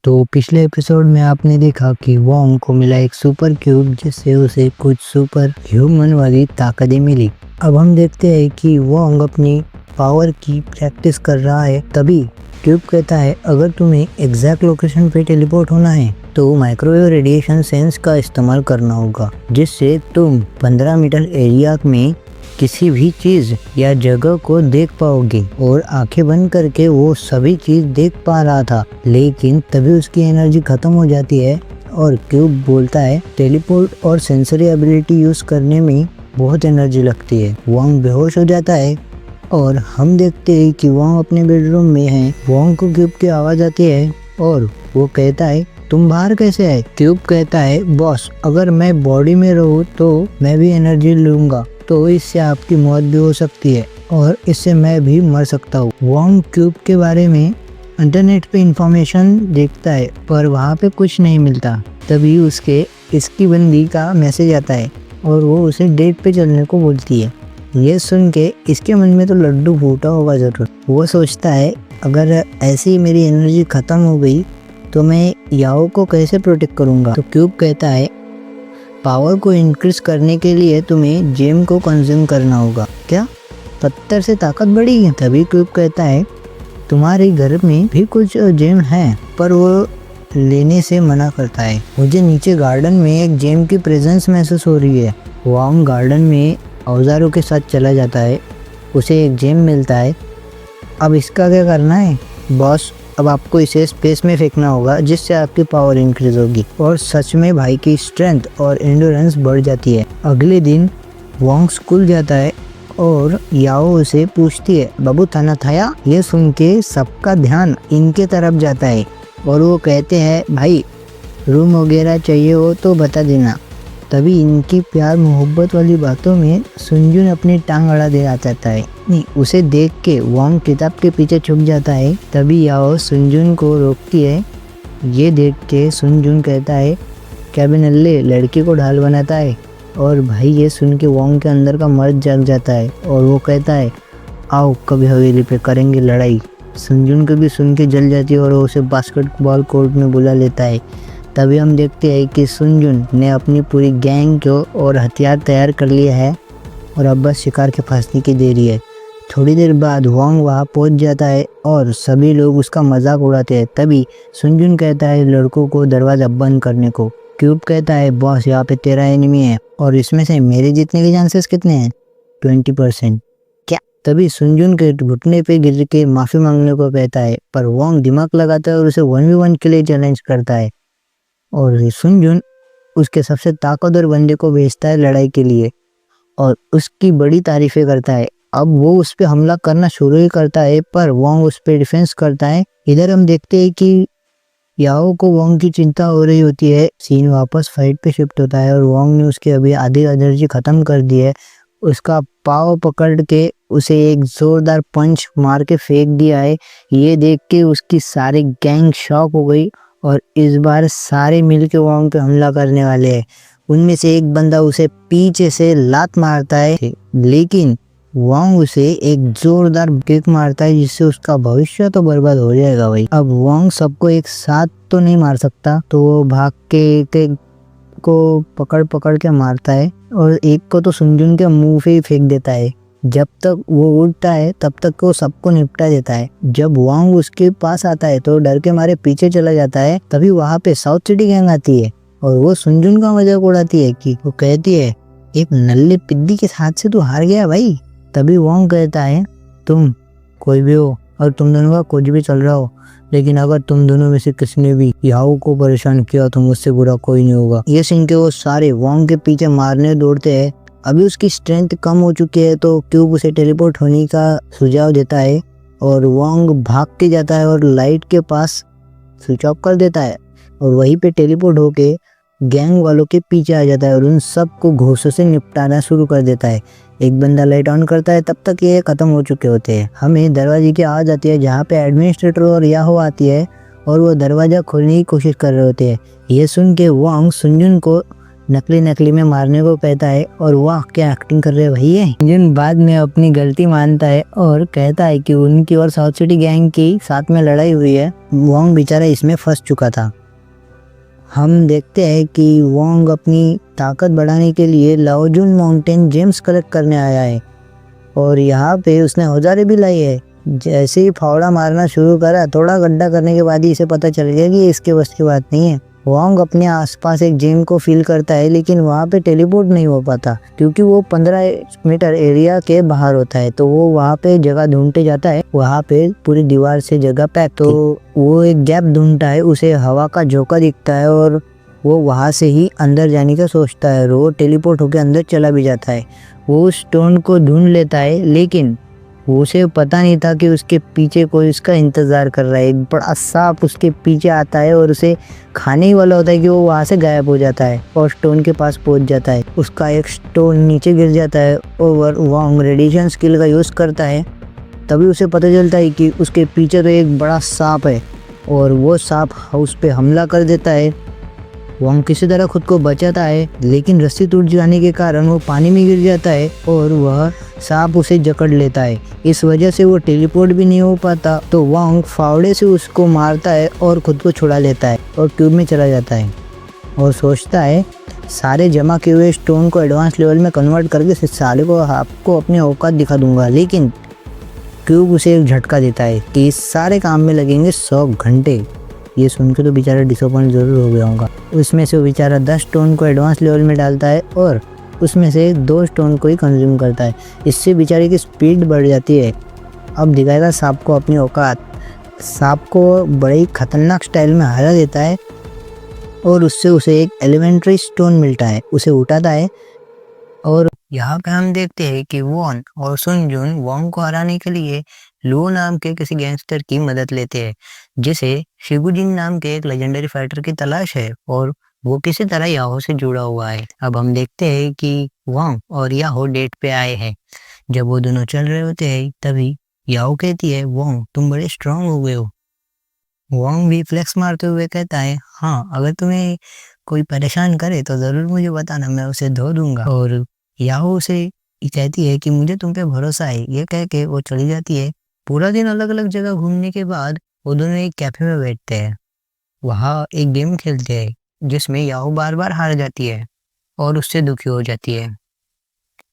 तो पिछले एपिसोड में आपने देखा कि वोंग को मिला एक सुपर क्यूब जिससे उसे कुछ सुपर ह्यूमन वाली ताकतें मिली। अब हम देखते हैं कि वोंग अपनी पावर की प्रैक्टिस कर रहा है। तभी क्यूब कहता है अगर तुम्हें एग्जैक्ट लोकेशन पे टेलीपोर्ट होना है तो माइक्रोवेव रेडिएशन सेंस का इस्तेमाल करना होगा, जिससे तुम 15 मीटर एरिया में किसी भी चीज या जगह को देख पाओगे। और आंखें बंद करके वो सभी चीज देख पा रहा था, लेकिन तभी उसकी एनर्जी खत्म हो जाती है और क्यूब बोलता है टेलीपोर्ट और सेंसरी एबिलिटी यूज करने में बहुत एनर्जी लगती है। वोंग बेहोश हो जाता है और हम देखते हैं कि वोंग अपने बेडरूम में है। वोंग को क्यूब की आवाज आती है और वो कहता है तुम बाहर कैसे आए? क्यूब कहता है बॉस, अगर मैं बॉडी में रहूं तो मैं भी एनर्जी लूंगा, तो इससे आपकी मौत भी हो सकती है और इससे मैं भी मर सकता हूँ। वोंग क्यूब के बारे में इंटरनेट पे इंफॉर्मेशन देखता है पर वहाँ पे कुछ नहीं मिलता। तभी उसके इसकी बंदी का मैसेज आता है और वो उसे डेट पे चलने को बोलती है। ये सुन के इसके मन में तो लड्डू फूटा होगा जरूर। वो सोचता है अगर ऐसी मेरी एनर्जी खत्म हो गई तो मैं याओ को कैसे प्रोटेक्ट करूँगा। तो क्यूब कहता है पावर को इंक्रीज करने के लिए तुम्हें जेम को कंज्यूम करना होगा। क्या पत्थर से ताकत बढ़ेगी? तभी क्यूब कहता है तुम्हारे घर में भी कुछ जेम है, पर वो लेने से मना करता है। मुझे नीचे गार्डन में एक जेम की प्रेजेंस महसूस हो रही है। वोंग गार्डन में औजारों के साथ चला जाता है, उसे एक जेम मिलता है। अब इसका क्या करना है बॉस? अब आपको इसे स्पेस में फेंकना होगा जिससे आपकी पावर इंक्रीज होगी। और सच में भाई की स्ट्रेंथ और एंड्योरेंस बढ़ जाती है। अगले दिन वोंग स्कूल जाता है और याओ उसे पूछती है बाबू थाना थाया? ये सुन के सबका ध्यान इनके तरफ जाता है और वो कहते हैं भाई रूम वगैरह चाहिए हो तो बता देना। तभी इनकी प्यार मोहब्बत वाली बातों में सुनजुन अपनी टांग अड़ा दे जाता है। नहीं, उसे देख के वोंग किताब के पीछे छुप जाता है। तभी याओ सुनजुन को रोकती है। ये देख के सुनजुन कहता है क्या नल्ले लड़की को ढाल बनाता है। और भाई ये सुन के वोंग के अंदर का मर्द जाग जाता है और वो कहता है आओ कभी हवेली पे करेंगे लड़ाई। सुनजुन को भी सुन के जल जाती है और वो उसे बास्केटबॉल कोर्ट में बुला लेता है। तभी हम देखते हैं कि सुनजुन ने अपनी पूरी गैंग को और हथियार तैयार कर लिया है और अब बस शिकार के फंसने की देरी है। थोड़ी देर बाद वोंग वहाँ पहुँच जाता है और सभी लोग उसका मजाक उड़ाते हैं। तभी सुनजुन कहता है लड़कों को दरवाज़ा बंद करने को। क्यूब कहता है बॉस यहाँ पे 13 एनिमी है और इसमें से मेरे जीतने के चांसेस कितने हैं? 20%। क्या? तभी सुनजुन के घुटने पे गिर के माफ़ी मांगने को कहता है, पर वोंग दिमाग लगाता है और उसे 1v1 के लिए चैलेंज करता है। और सुनजुन उसके सबसे ताकतवर बंदे को भेजता है लड़ाई के लिए और उसकी बड़ी तारीफें करता है। अब वो उस पर हमला करना शुरू ही करता है पर वोंग उस पर डिफेंस करता है। इधर हम देखते हैं कि याओ को वोंग की चिंता हो रही होती है। सीन वापस फाइट पे शिफ्ट होता है और वोंग ने उसके अभी आधी एनर्जी खत्म कर दी है। उसका पाव पकड़ के उसे एक जोरदार पंच मार के फेंक दिया है। ये देख के उसकी सारी गैंग शॉक हो गई और इस बार सारे मिलके वोंग पे हमला करने वाले हैं। उनमें से एक बंदा उसे पीछे से लात मारता है, लेकिन वोंग उसे एक जोरदार किक मारता है जिससे उसका भविष्य तो बर्बाद हो जाएगा भाई। अब वोंग सबको एक साथ तो नहीं मार सकता, तो वो भाग के एक को पकड़ पकड़ के मारता है और एक को तो सुनजुन के मुंह पे ही फेंक देता है। जब तक वो उठता है तब तक वो सबको निपटा देता है। जब वोंग उसके पास आता है तो डर के मारे पीछे चला जाता है। तभी वहाँ पे साउथ सिटी गैंग आती है और वो सुनजुन का मजाक उड़ाती है कि वो कहती है एक नल्ले पिद्दी के साथ से तू हार गया भाई। तभी वोंग कहता है तुम कोई भी हो और तुम दोनों का कुछ भी चल रहा हो, लेकिन अगर तुम दोनों में से किसी ने भी याओ को परेशान किया तो मुझसे बुरा कोई नहीं होगा। ये सुन के वो सारे वोंग के पीछे मारने दौड़ते हैं। अभी उसकी स्ट्रेंथ कम हो चुकी है तो क्यूब उसे टेलीपोर्ट होने का सुझाव देता है और वोंग भाग के जाता है और लाइट के पास स्विच ऑफ कर देता है और वहीं पे टेलीपोर्ट होके गैंग वालों के पीछे आ जाता है और उन सबको घोंसों से निपटाना शुरू कर देता है। एक बंदा लाइट ऑन करता है, तब तक ये खत्म हो चुके होते हैं। हमें दरवाजे की आवाज़ आती है जहाँ पे एडमिनिस्ट्रेटर और याहो आती है और वो दरवाज़ा खोलने की कोशिश कर रहे होते हैं। ये सुन के वोंग सुनजुन को नकली नकली में मारने को कहता है और वाह क्या एक्टिंग कर रहे हैं भाई है। जिन बाद में अपनी गलती मानता है और कहता है कि उनकी और साउथ सिटी गैंग की साथ में लड़ाई हुई है, वोंग बेचारा इसमें फंस चुका था। हम देखते हैं कि वोंग अपनी ताकत बढ़ाने के लिए लाओजुन माउंटेन जेम्स कलेक्ट करने आया है और यहाँ पे उसने औजारें भी लाई है। जैसे ही फावड़ा मारना शुरू करा, थोड़ा गड्ढा करने के बाद ही इसे पता चल गया कि इसके बस की बात नहीं है। वोंग अपने आसपास एक जेम को फील करता है लेकिन वहाँ पे टेलीपोर्ट नहीं हो पाता क्योंकि वो 15 मीटर एरिया के बाहर होता है। तो वो वहाँ पे जगह ढूंढते जाता है, वहाँ पे पूरी दीवार से जगह पैक, तो वो एक गैप ढूंढता है, उसे हवा का झोंका दिखता है और वो वहाँ से ही अंदर जाने का सोचता है और वो टेलीपोर्ट होकर अंदर चला भी जाता है। वो स्टोन को ढूंढ लेता है लेकिन उसे पता नहीं था कि उसके पीछे कोई उसका इंतज़ार कर रहा है। एक बड़ा सांप उसके पीछे आता है और उसे खाने ही वाला होता है कि वो वहाँ से गायब हो जाता है और स्टोन के पास पहुँच जाता है। उसका एक स्टोन नीचे गिर जाता है और वोंग रेडिएशन स्किल का यूज़ करता है। तभी उसे पता चलता है कि उसके पीछे तो एक बड़ा सांप है और वो सांप हाउस पे हमला कर देता है। वोंग किसी तरह खुद को बचाता है लेकिन रस्सी टूट जाने के कारण वो पानी में गिर जाता है और वह सांप उसे जकड़ लेता है। इस वजह से वो टेलीपोर्ट भी नहीं हो पाता। तो वोंग फावड़े से उसको मारता है और खुद को छुड़ा लेता है और ट्यूब में चला जाता है और सोचता है सारे जमा किए हुए स्टोन को एडवांस लेवल में कन्वर्ट करके साले को आपको अपनी औकात दिखा दूंगा। लेकिन क्यूब उसे एक झटका देता है कि इस सारे काम में लगेंगे 100 घंटे। ये सुनकर तो बेचारा डिसअपॉइंट ज़रूर हो गया होगा। उसमें से वो बेचारा 10 स्टोन को एडवांस लेवल में डालता है और उसमें से 2 स्टोन को ही कंज्यूम करता है। इससे बेचारे की स्पीड बढ़ जाती है। अब दिखाएगा सांप को अपनी औकात। सांप को बड़े ही खतरनाक स्टाइल में हरा देता है और उससे उसे एक एलिमेंट्री स्टोन मिलता है। उसे उठाता है और यहाँ पे हम देखते हैं कि वॉन और सुनजुन वोंग को हराने के लिए लुओ नाम के किसी गैंगस्टर की मदद लेते हैं जिसे शिगुजिन नाम के एक लेजेंडरी फाइटर की तलाश है और वो किसी तरह याहो से जुड़ा हुआ है। अब हम देखते हैं कि वोंग और याहो डेट पे आए हैं। जब वो दोनों चल रहे होते हैं तभी याहो कहती है, वोंग तुम बड़े स्ट्रांग हो गए हो। वोंग भी फ्लेक्स मारते हुए कहता है, हाँ अगर तुम्हें कोई परेशान करे तो ज़रूर मुझे बताना, मैं उसे धो दूंगा। और याहो उसे कहती है कि मुझे तुम पे भरोसा है। ये कह के वो चली जाती है। पूरा दिन अलग अलग जगह घूमने के बाद वो दोनों एक कैफे में बैठते हैं। वहाँ एक गेम खेलते हैं जिसमें याहो बार बार हार जाती है और उससे दुखी हो जाती है।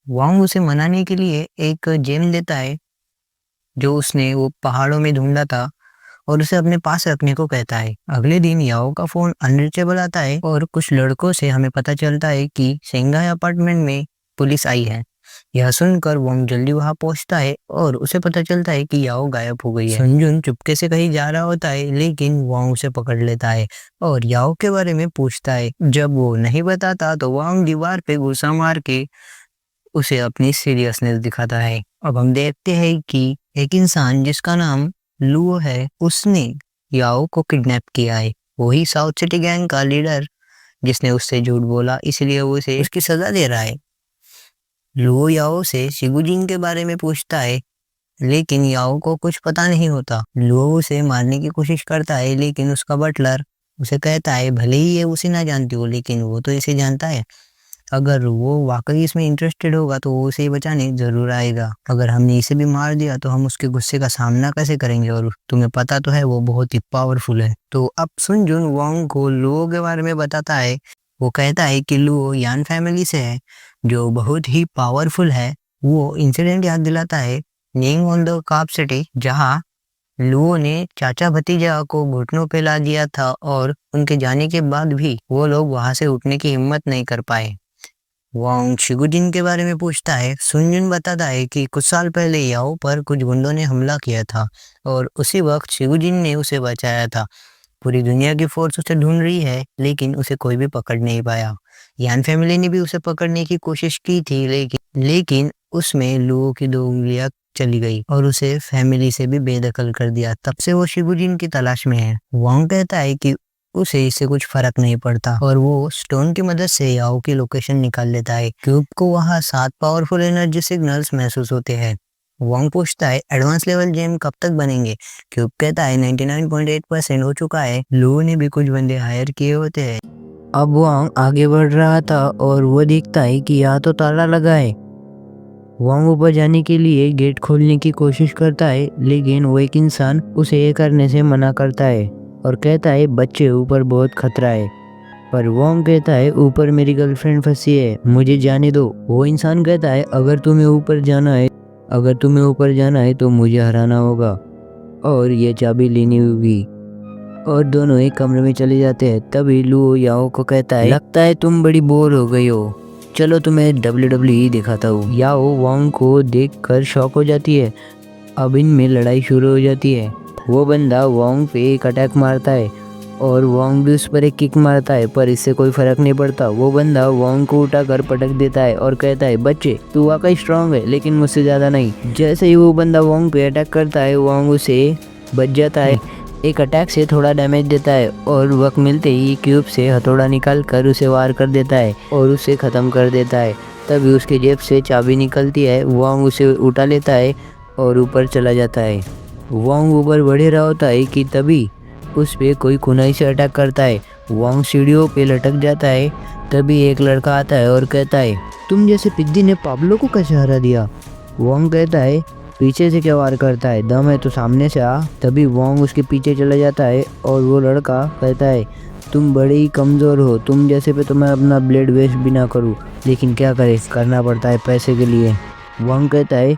वोंग उसे मनाने के लिए एक जेम देता है जो उसने वो पहाड़ों में ढूंढा था और उसे अपने पास रखने को कहता है। अगले दिन याओ का फोन अनरीचेबल आता है और कुछ लड़कों से हमें पता चलता है कि सेंगाई अपार्टमेंट में पुलिस आई है। यह सुनकर वोंग जल्दी वहां पहुंचता है और उसे पता चलता है कि याओ गायब हो गई है। सुनजुन चुपके से कहीं जा रहा होता है लेकिन वोंग उसे पकड़ लेता है और याओ के बारे में पूछता है। जब वो नहीं बताता तो वोंग दीवार पे गुस्सा मार के उसे अपनी सीरियसनेस दिखाता है। अब हम देखते हैं कि एक इंसान जिसका नाम लुओ है उसने याओ को किडनैप किया है। वही साउथ सिटी गैंग का लीडर जिसने उससे झूठ बोला, इसलिए वो उसे उसकी सजा दे रहा है। लुओ याओ से शिगुजिन के बारे में पूछता है लेकिन याओ को कुछ पता नहीं होता। लुओ उसे मारने की कोशिश करता है लेकिन उसका बटलर उसे कहता है भले ही ये उसे ना जानती हो लेकिन वो तो इसे जानता है। अगर वो वाकई इसमें इंटरेस्टेड होगा तो वो उसे बचाने जरूर आएगा। अगर हमने इसे भी मार दिया तो हम उसके गुस्से का सामना कैसे करेंगे, और तुम्हें पता तो है वो बहुत ही पावरफुल है। तो अब सुनजुन वोंग को लुओ के बारे में बताता है। वो कहता है कि लुओ यान फैमिली से है जो बहुत ही पावरफुल है। वो इंसिडेंट याद दिलाता है नींग ऑन द काप सिटी जहाँ लुओ ने चाचा भतीजा को घुटनों पे ला दिया था और उनके जाने के बाद भी वो लोग वहां से उठने की हिम्मत नहीं कर पाए। वोंग शिगुजिन के बारे में पूछता है। सुनजुन बताता है कि कुछ साल पहले याओ पर कुछ गुंडों ने हमला किया था और उसी वक्त शिगुजिन ने उसे बचाया था। पूरी दुनिया की फोर्स उसे ढूंढ रही है लेकिन उसे कोई भी पकड़ नहीं पाया। यान फैमिली ने भी उसे पकड़ने की कोशिश की थी लेकिन उसमें लुओ की 2 उंगलियां चली गई और उसे फैमिली से भी बेदखल कर दिया। तब से वो शिगुजिन की तलाश में है। वोंग कहता है कि उसे इससे कुछ फर्क नहीं पड़ता और वो स्टोन की मदद से याओ की लोकेशन निकाल लेता है। क्यूब को वहाँ 7 पावरफुल एनर्जी सिग्नल्स महसूस होते हैं। वोंग पूछता है एडवांस लेवल जेम कब तक बनेंगे। क्यूब कहता है 99.8% हो चुका है। लुओ ने भी कुछ बंदे हायर किए होते हैं। अब वांग आगे बढ़ रहा था और वो देखता है कि यहाँ तो ताला लगा है। वांग ऊपर जाने के लिए गेट खोलने की कोशिश करता है, लेकिन वो एक इंसान उसे ये करने से मना करता है और कहता है बच्चे ऊपर बहुत खतरा है। पर वांग कहता है ऊपर मेरी गर्लफ्रेंड फंसी है, मुझे जाने दो। वो इंसान कहता है अगर तुम्हें ऊपर जाना है तो मुझे हराना होगा और ये चाबी लेनी होगी। और दोनों एक कमरे में चले जाते हैं। तभी लुओ याओ को कहता है लगता है तुम बड़ी बोर हो गई हो, चलो तुम्हें WWE दिखाता हूँ। याओ वांग को देखकर शॉक हो जाती है। अब इनमें लड़ाई शुरू हो जाती है। वो बंदा वांग पे एक अटैक मारता है और वांग भी उस पर एक किक मारता है, पर इससे कोई फर्क नहीं पड़ता। वो बंदा वांग को उठाकर पटक देता है और कहता है बच्चे तू वाकई स्ट्रांग है, लेकिन मुझसे ज़्यादा नहीं। जैसे ही वो बंदा वांग पे अटैक करता है, वांग उसे बच जाता है, एक अटैक से थोड़ा डैमेज देता है और वक्त मिलते ही क्यूब से हथौड़ा निकाल कर उसे वार कर देता है और उसे ख़त्म कर देता है। तभी उसके जेब से चाबी निकलती है। वांग उसे उठा लेता है और ऊपर चला जाता है। वांग ऊपर बढ़ रहा होता है कि तभी उस पे कोई कुनाई से अटैक करता है। वांग सीढ़ियों पे लटक जाता है। तभी एक लड़का आता है और कहता है तुम जैसे पिद्दी ने पाब्लो को कैसे हरा दिया। वांग कहता है पीछे से क्या वार करता है, दम है तो सामने से आ। तभी वांग उसके पीछे चला जाता है और वो लड़का कहता है तुम बड़े ही कमज़ोर हो, तुम जैसे पे तो मैं अपना ब्लेड वेस्ट भी ना करूँ, लेकिन क्या करे, करना पड़ता है पैसे के लिए। वांग कहता है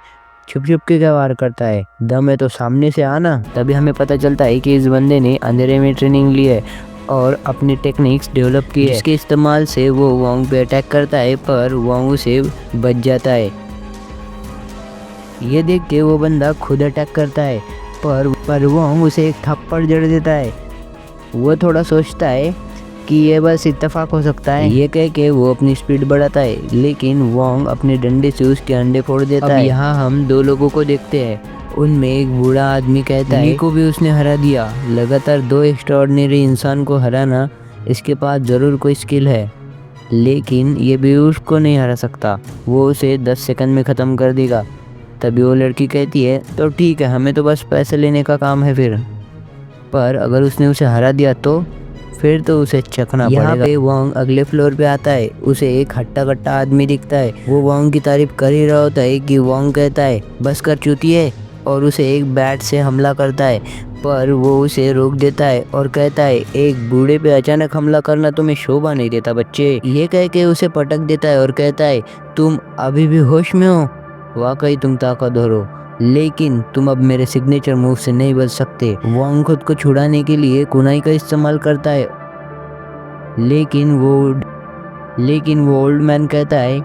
छुप छुप के क्या वार करता है, दम है तो सामने से आना। तभी हमें पता चलता है कि इस बंदे ने अंधेरे में ट्रेनिंग ली है और अपनी टेक्निक्स डेवलप की है, जिसके इस्तेमाल से वो वांग पे अटैक करता है, पर वांग उसे बच जाता है। ये देख के वो बंदा खुद अटैक करता है, पर वांग उसे एक थप्पड़ जड़ देता है। वो थोड़ा सोचता है कि ये बस इत्तेफाक हो सकता है। ये कह के वो अपनी स्पीड बढ़ाता है, लेकिन वांग अपने डंडे से उसके अंडे फोड़ देता है। यहाँ हम दो लोगों को देखते हैं। उनमें एक बूढ़ा आदमी कहता है को भी उसने हरा दिया। लगातार दो एक्स्ट्राऑर्डिनरी इंसान को हराना, इसके पास ज़रूर कोई स्किल है, लेकिन ये भी उसको नहीं हरा सकता। वो उसे 10 सेकंड में ख़त्म कर देगा। तभी वो लड़की कहती है तो ठीक है, हमें तो बस पैसे लेने का काम है फिर, पर अगर उसने उसे हरा दिया तो फिर तो उसे चखना पड़ेगा। यहाँ पे वांग अगले फ्लोर पे आता है। उसे एक हट्टा कट्टा आदमी दिखता है। वो वांग की तारीफ कर ही रहा होता है कि वांग कहता है बस कर चूतिए, और उसे एक बैट से हमला करता है, पर वो उसे रोक देता है और कहता है एक बूढ़े पे अचानक हमला करना तुम्हें शोभा नहीं देता बच्चे। ये कह के उसे पटक देता है और कहता है तुम अभी भी होश में हो, वाकई तुम ताकतवर हो, लेकिन तुम अब मेरे सिग्नेचर मूव से नहीं बच सकते। वांग खुद को छुड़ाने के लिए कुनाई का इस्तेमाल करता है, लेकिन वो ओल्ड मैन कहता है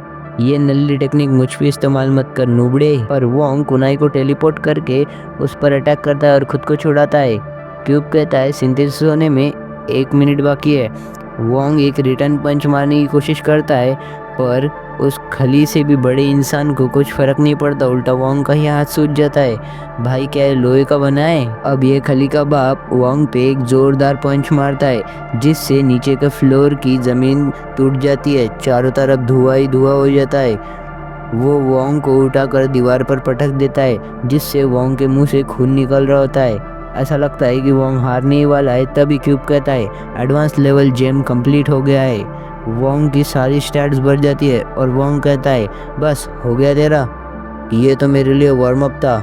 ये नल्ली टेक्निक मुझ पे इस्तेमाल मत कर नूबड़े। पर वांग कुनाई को टेलीपोर्ट करके उस पर अटैक करता है और खुद को छुड़ाता है। क्यूब कहता है सिंथेसिस होने में 1 मिनट बाकी है। वांग एक रिटर्न पंच मारने की कोशिश करता है, पर उस खली से भी बड़े इंसान को कुछ फर्क नहीं पड़ता, उल्टा वांग का ही हाथ सूज जाता है। भाई क्या है, लोहे का बना है। अब ये खली का बाप वांग पे एक जोरदार पंच मारता है, जिससे नीचे का फ्लोर की जमीन टूट जाती है। चारों तरफ धुआं ही धुआं हो जाता है। वो वांग को उठाकर दीवार पर पटक देता है, जिससे वांग के मुंह से खून निकल रहा होता है। ऐसा लगता है कि वांग हारने ही वाला है। तभी क्यूब कहता है एडवांस लेवल जेम कंप्लीट हो गया है। वांग की सारी स्टैट्स बढ़ जाती है और वांग कहता है बस हो गया तेरा, ये तो मेरे लिए वार्म अप था,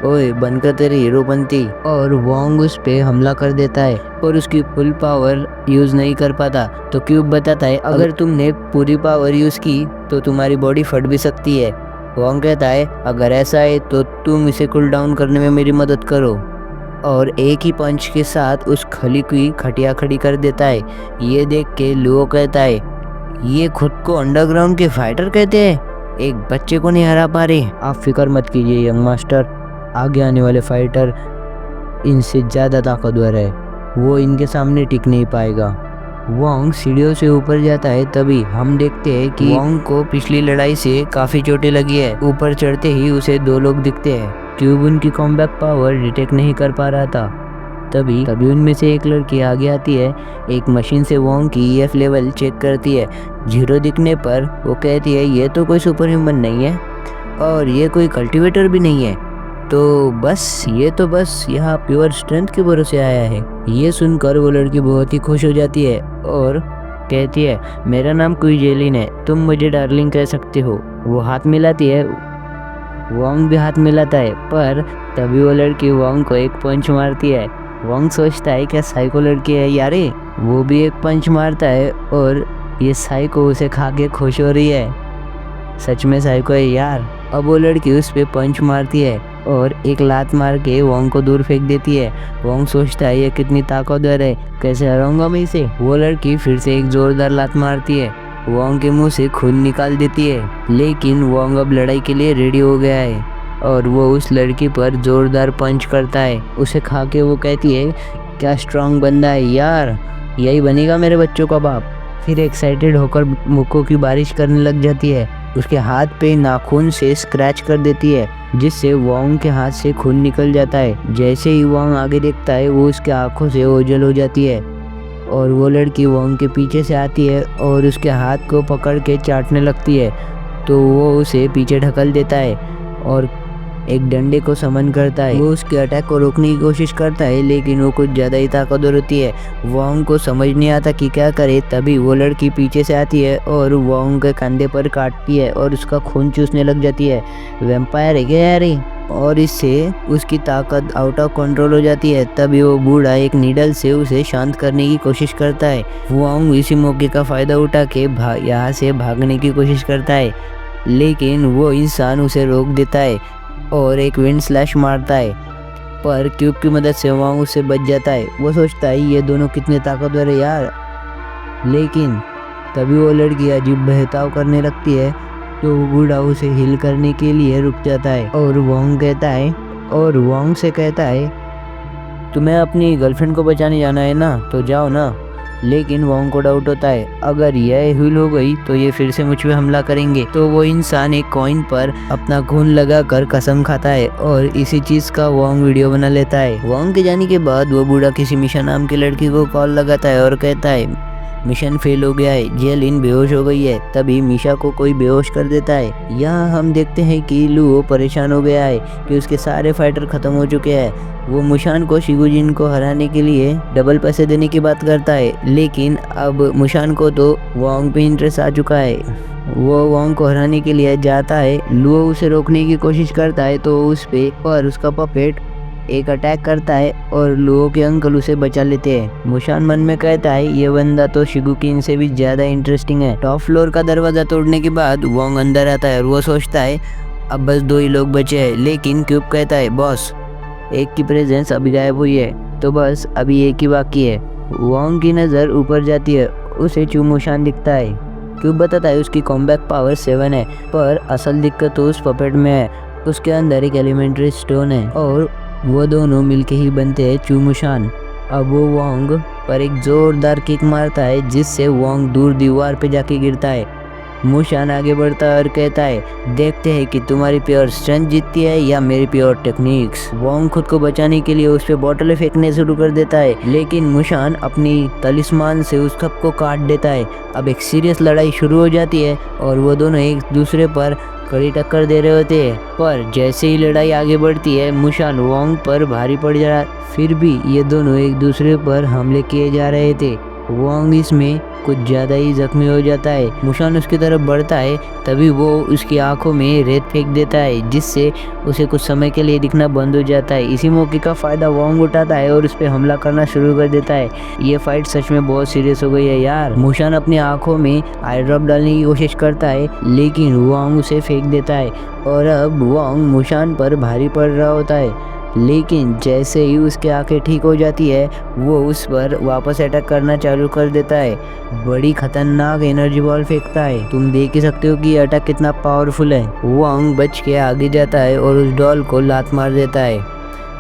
ओए बनकर तेरी हीरोपंती। और वांग उस पे हमला कर देता है और उसकी फुल पावर यूज़ नहीं कर पाता। तो क्यूब बताता है अगर तुमने पूरी पावर यूज़ की तो तुम्हारी बॉडी फट भी सकती है। वांग कहता है अगर ऐसा है तो तुम इसे कूल डाउन करने में मेरी मदद करो, और एक ही पंच के साथ उस खली की खटिया खड़ी कर देता है। ये देख के लुओ कहता है ये खुद को अंडरग्राउंड के फाइटर कहते हैं, एक बच्चे को नहीं हरा पा रहे। आप फिक्र मत कीजिए यंग मास्टर, आगे आने वाले फाइटर इनसे ज़्यादा ताकतवर है, वो इनके सामने टिक नहीं पाएगा। वांग सीढ़ियों से ऊपर जाता है। तभी हम देखते हैं कि वांग को पिछली लड़ाई से काफ़ी चोटें लगी है। ऊपर चढ़ते ही उसे 2 लोग दिखते हैं। क्यूब उनकी कॉम्बैक पावर डिटेक्ट नहीं कर पा रहा था। तभी उनमें से एक लड़की आगे आती है, एक मशीन से वांग की EF लेवल चेक करती है। 0 दिखने पर वो कहती है ये तो कोई सुपर ह्यूमन नहीं है और ये कोई कल्टीवेटर भी नहीं है, ये तो बस यहाँ प्योर स्ट्रेंथ के भरोसे आया है। ये सुनकर वो लड़की बहुत ही खुश हो जाती है और कहती है, मेरा नाम क्विजेलिन है, तुम मुझे डार्लिंग कह सकते हो। वो हाथ मिलाती है, वोंग भी हाथ मिलाता है, पर तभी वो लड़की वोंग को एक पंच मारती है। वोंग सोचता है क्या साइको लड़की है यारे, वो भी एक पंच मारता है और ये साइको उसे खा के खुश हो रही है। सच में साइको है यार। अब वो लड़की उस पे पंच मारती है और एक लात मार के वोंग को दूर फेंक देती है। वोंग सोचता है ये कितनी ताकतवर है, कैसे हराऊंगा मैं इसे। वो लड़की फिर से एक जोरदार लात मारती है, वोंग के मुंह से खून निकाल देती है। लेकिन वोंग अब लड़ाई के लिए रेडी हो गया है और वो उस लड़की पर जोरदार पंच करता है। उसे खा के वो कहती है, क्या स्ट्रांग बंदा है यार, यही बनेगा मेरे बच्चों का बाप। फिर एक्साइटेड होकर मुक्कों की बारिश करने लग जाती है। उसके हाथ पे नाखून से स्क्रैच कर देती है, जिससे वोंग के हाथ से खून निकल जाता है। जैसे ही वोंग आगे देखता है, वो उसके आंखों से ओझल हो जाती है और वो लड़की वोंग के पीछे से आती है और उसके हाथ को पकड़ के चाटने लगती है। तो वो उसे पीछे ढकल देता है और एक डंडे को समन करता है। वो उसके अटैक को रोकने की कोशिश करता है, लेकिन वो कुछ ज़्यादा ही ताकतवर होती है। वोंग को समझ नहीं आता कि क्या करे। तभी वो लड़की पीछे से आती है और वोंग के कंधे पर काटती है और उसका खून चूसने लग जाती है। वैम्पायर है क्या यार ये? और इससे उसकी ताकत आउट ऑफ कंट्रोल हो जाती है। तभी वो बूढ़ा एक नीडल से उसे शांत करने की कोशिश करता है। वोंग इसी मौके का फ़ायदा उठा के यहाँ से भागने की कोशिश करता है, लेकिन वो इंसान उसे रोक देता है और एक विंड स्लैश मारता है, पर क्यूब की मदद से वोंग उससे बच जाता है। वो सोचता है ये दोनों कितने ताकतवर है यार। लेकिन तभी वो लड़की अजीब बहकाव करने लगती है, तो वो बूढ़ा उसे हिल करने के लिए रुक जाता है और वोंग से कहता है, तुम्हें अपनी गर्लफ्रेंड को बचाने जाना है ना, तो जाओ ना। लेकिन वोंग को डाउट होता है, अगर यह हिल हो गई तो ये फिर से मुझ पे हमला करेंगे। तो वो इंसान एक कॉइन पर अपना खून लगाकर कसम खाता है और इसी चीज का वोंग वीडियो बना लेता है। वोंग के जाने के बाद वो बूढ़ा किसी मिशा नाम की लड़की को कॉल लगाता है और कहता है, मिशन फेल हो गया है, जेलिन बेहोश हो गई है। तभी मिशा को कोई बेहोश कर देता है। यहाँ हम देखते हैं कि लुओ परेशान हो गया है कि उसके सारे फाइटर खत्म हो चुके हैं। वो मुशान को शिगुजिन को हराने के लिए डबल पैसे देने की बात करता है, लेकिन अब मुशान को तो वोंग पे इंटरेस्ट आ चुका है। वो वोंग को हराने के लिए जाता है। लुओ उसे रोकने की कोशिश करता है तो उस पे पर उसका पपेट एक अटैक करता है और लुओ के अंकल उसे बचा लेते हैं। मुशान मन में कहता है, ये बंदा तो शिगुकिन से भी ज्यादा इंटरेस्टिंग है। टॉप फ्लोर का दरवाजा तोड़ने के बाद वोंग अंदर आता है और वो सोचता है अब बस 2 ही लोग बचे हैं। लेकिन क्यूब कहता है, बॉस एक की प्रेजेंस अभी गायब हुई है, तो बस अभी एक ही बाकी है। वोंग की नज़र ऊपर जाती है, उसे चुमुशान दिखता है। क्यूब बताता है उसकी कॉम्बैक पावर 7 है, पर असल दिक्कत तो उस पपेट में है। उसके अंदर एक एलिमेंट्री स्टोन है और वो दोनों मिलके ही बनते हैं चुमुशान। अब वो वोंग पर एक जोरदार किक मारता है, जिससे वोंग दूर दीवार पे जाके गिरता है। मुशान आगे बढ़ता है और कहता है, देखते हैं कि तुम्हारी प्योर स्ट्रेंथ जीतती है या मेरी प्योर टेक्निक्स। वोंग खुद को बचाने के लिए उस पे बोतलें फेंकने शुरू कर देता है, लेकिन मुशान अपनी तलिस्मान से उस कप को काट देता है। अब एक सीरियस लड़ाई शुरू हो जाती है और वो दोनों एक दूसरे पर कड़ी टक्कर दे रहे होते हैं। पर जैसे ही लड़ाई आगे बढ़ती है, मुशान वोंग पर भारी पड़ जा रहा। फिर भी ये दोनों एक दूसरे पर हमले किए जा रहे थे। वोंग इसमें कुछ ज़्यादा ही जख्मी हो जाता है। मुशान उसकी तरफ बढ़ता है, तभी वो उसकी आंखों में रेत फेंक देता है, जिससे उसे कुछ समय के लिए दिखना बंद हो जाता है। इसी मौके का फ़ायदा वोंग उठाता है और उस पर हमला करना शुरू कर देता है। ये फाइट सच में बहुत सीरियस हो गई है यार। मुशान अपनी आंखों में आई ड्रॉप डालने की कोशिश करता है, लेकिन वोंग उसे फेंक देता है और अब वोंग मुशान पर भारी पड़ रहा होता है। लेकिन जैसे ही उसकी आंखें ठीक हो जाती है, वो उस पर वापस अटैक करना चालू कर देता है। बड़ी खतरनाक एनर्जी बॉल फेंकता है। तुम देख ही सकते हो कि ये अटैक कितना पावरफुल है। वोंग बच के आगे जाता है और उस डॉल को लात मार देता है,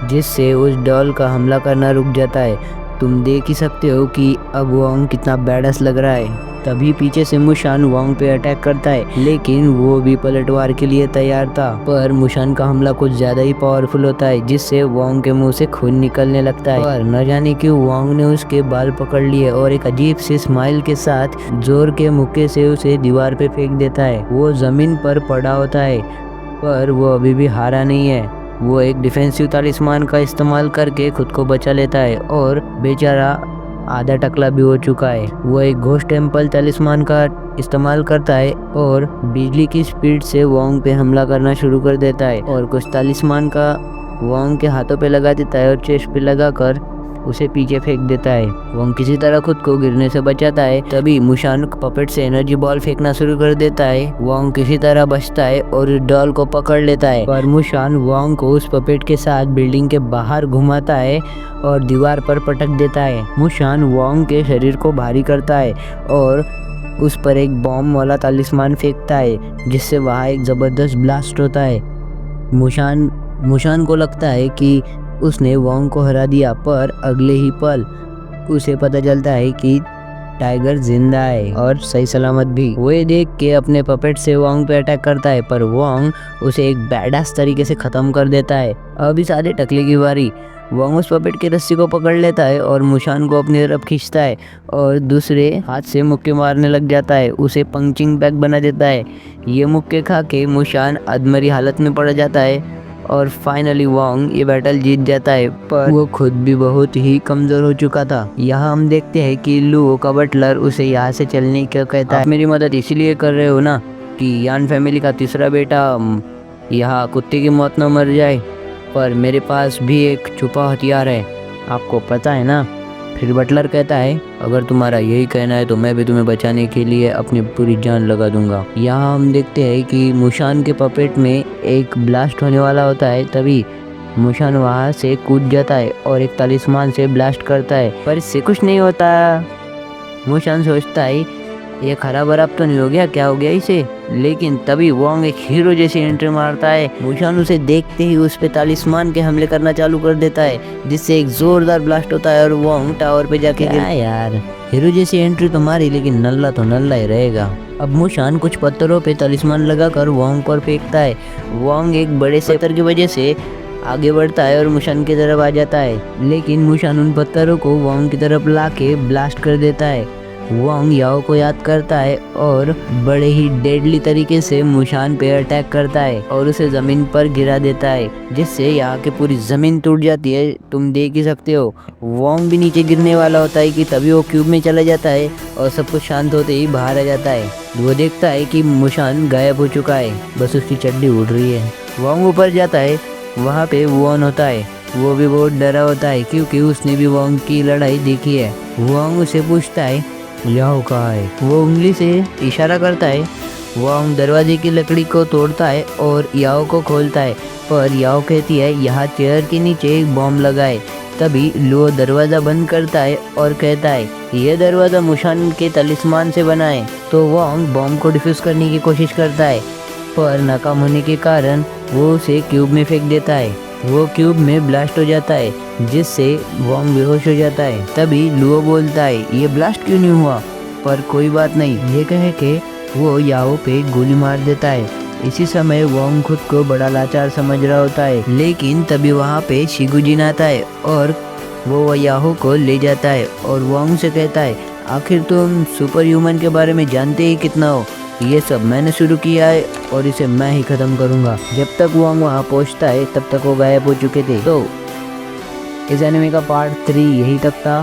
जिससे उस डॉल का हमला करना रुक जाता है। तुम देख ही सकते हो कि अब वोंग कितना बैडस लग रहा है। तभी पीछे से मुशान वोंग पे अटैक करता है, लेकिन वो भी पलटवार के लिए तैयार था। पर मुशान का हमला कुछ ज्यादा ही पावरफुल होता है, जिससे वोंग के मुंह से खून निकलने लगता है। पर न जाने क्यों वोंग ने उसके बाल पकड़ लिए और एक अजीब सी स्माइल के साथ जोर के मुक्के से उसे दीवार पे फेंक देता है। वो जमीन पर पड़ा होता है, पर वो अभी भी हारा नहीं है। वो एक डिफेंसिव तालिस्मान का इस्तेमाल करके खुद को बचा लेता है और बेचारा आधा टकला भी हो चुका है। वो एक घोस्ट टेम्पल तलिस्मान का इस्तेमाल करता है और बिजली की स्पीड से वोंग पे हमला करना शुरू कर देता है और कुछ तलिस्मान का वोंग के हाथों पे लगा देता है और चेस्ट पे लगाकर उसे पीछे फेंक देता है। वोंग किसी तरह खुद को गिरने से बचाता है। तभी मुशान पपेट से एनर्जी बॉल फेंकना शुरू कर देता है। वोंग किसी तरह बचता है और उस डॉल को पकड़ लेता है, पर मुशान वोंग को उस पपेट के साथ बिल्डिंग के बाहर घुमाता है और दीवार पर पटक देता है। मुशान वोंग के शरीर को भारी करता है और उस पर एक बॉम्ब वाला तलिस्मान फेंकता है, जिससे वहाँ एक ज़बरदस्त ब्लास्ट होता है। मुशान को लगता है कि उसने वोंग को हरा दिया, पर अगले ही पल उसे पता चलता है कि टाइगर जिंदा है और सही सलामत भी। वो ये देख के अपने पपेट से वोंग पे अटैक करता है, पर वोंग उसे एक बैडास तरीके से ख़त्म कर देता है। अब इस आधे टकले की बारी। वोंग उस पपेट की रस्सी को पकड़ लेता है और मुशान को अपनी तरफ खींचता है और दूसरे हाथ से मुक्के मारने लग जाता है। उसे पंचिंग बैग बना देता है। ये मुक्के खा के मुशान अधमरी हालत में पड़ जाता है और फाइनली वोंग ये बैटल जीत जाता है, पर वो खुद भी बहुत ही कमज़ोर हो चुका था। यहाँ हम देखते हैं कि लुओ का बटलर उसे यहाँ से चलने का कहता है। आप मेरी मदद इसीलिए कर रहे हो ना कि यान फैमिली का तीसरा बेटा यहाँ कुत्ते की मौत न मर जाए, पर मेरे पास भी एक छुपा हथियार है, आपको पता है ना। फिर बटलर कहता है, अगर तुम्हारा यही कहना है तो मैं भी तुम्हें बचाने के लिए अपनी पूरी जान लगा दूंगा। यहाँ हम देखते हैं कि मुशान के पपेट में एक ब्लास्ट होने वाला होता है। तभी मुशान वहाँ से कूद जाता है और एक तलिस्मान से ब्लास्ट करता है, पर इससे कुछ नहीं होता। मुशान सोचता है ये खराब बराब तो नहीं हो गया, क्या हो गया इसे। लेकिन तभी वोंग एक हीरो जैसी एंट्री मारता है। मुशान उसे देखते ही उस पे तलिस्मान के हमले करना चालू कर देता है, जिससे एक जोरदार ब्लास्ट होता है और वोंग टावर पे जाके गिरता है। यार हीरो जैसी एंट्री तो मारी, लेकिन नल्ला तो नल्ला ही रहेगा। अब मुशान कुछ पत्थरों पे तलिस्मान लगाकर वोंग पर फेंकता है। वोंग एक बड़े से पत्थर की वजह से आगे बढ़ता है और मुशान की तरफ आ जाता है, लेकिन मुशान उन पत्थरों को वोंग की तरफ ला के ब्लास्ट कर देता है। वोंग याओ को याद करता है और बड़े ही डेडली तरीके से मुशान पे अटैक करता है और उसे ज़मीन पर गिरा देता है, जिससे यहाँ की पूरी ज़मीन टूट जाती है। तुम देख ही सकते हो। वोंग भी नीचे गिरने वाला होता है कि तभी वो क्यूब में चला जाता है और सब कुछ शांत होते ही बाहर आ जाता है। वो देखता है कि मुशान गायब हो चुका है, बस उसकी चड्डी उड़ रही है। वोंग ऊपर जाता है, वहाँ पे वॉन होता है। वो भी बहुत डरा होता है क्योंकि उसने भी वोंग की लड़ाई देखी है। वोंग उसे पूछता है याओ कहाँ है। वो उंगली से इशारा करता है। वोंग दरवाजे की लकड़ी को तोड़ता है और याओ को खोलता है, पर याओ कहती है यहाँ चेयर के नीचे एक बॉम्ब लगाए। तभी लुओ दरवाज़ा बंद करता है और कहता है यह दरवाज़ा मुशान के तलिस्मान से बना है। तो वोंग बॉम्ब को डिफ्यूज़ करने की कोशिश करता है, पर नाकाम होने के कारण वो उसे क्यूब में फेंक देता है। वो क्यूब में ब्लास्ट हो जाता है, जिससे वोंग बेहोश हो जाता है। तभी लुओ बोलता है ये ब्लास्ट क्यों नहीं हुआ, पर कोई बात नहीं, ये कह के वो याओ पे गोली मार देता है। इसी समय वोंग खुद को बड़ा लाचार समझ रहा होता है, लेकिन तभी वहाँ पे शिगुजिन आता है और वो याओ को ले जाता है और वोंग से कहता है आखिर तुम सुपर ह्यूमन के बारे में जानते ही कितना हो। ये सब मैंने शुरू किया है और इसे मैं ही ख़त्म करूँगा। जब तक वोंग वहाँ पहुँचता है तब तक वो गायब हो चुके थे। तो इस एनिमे का पार्ट 3 यही तक था।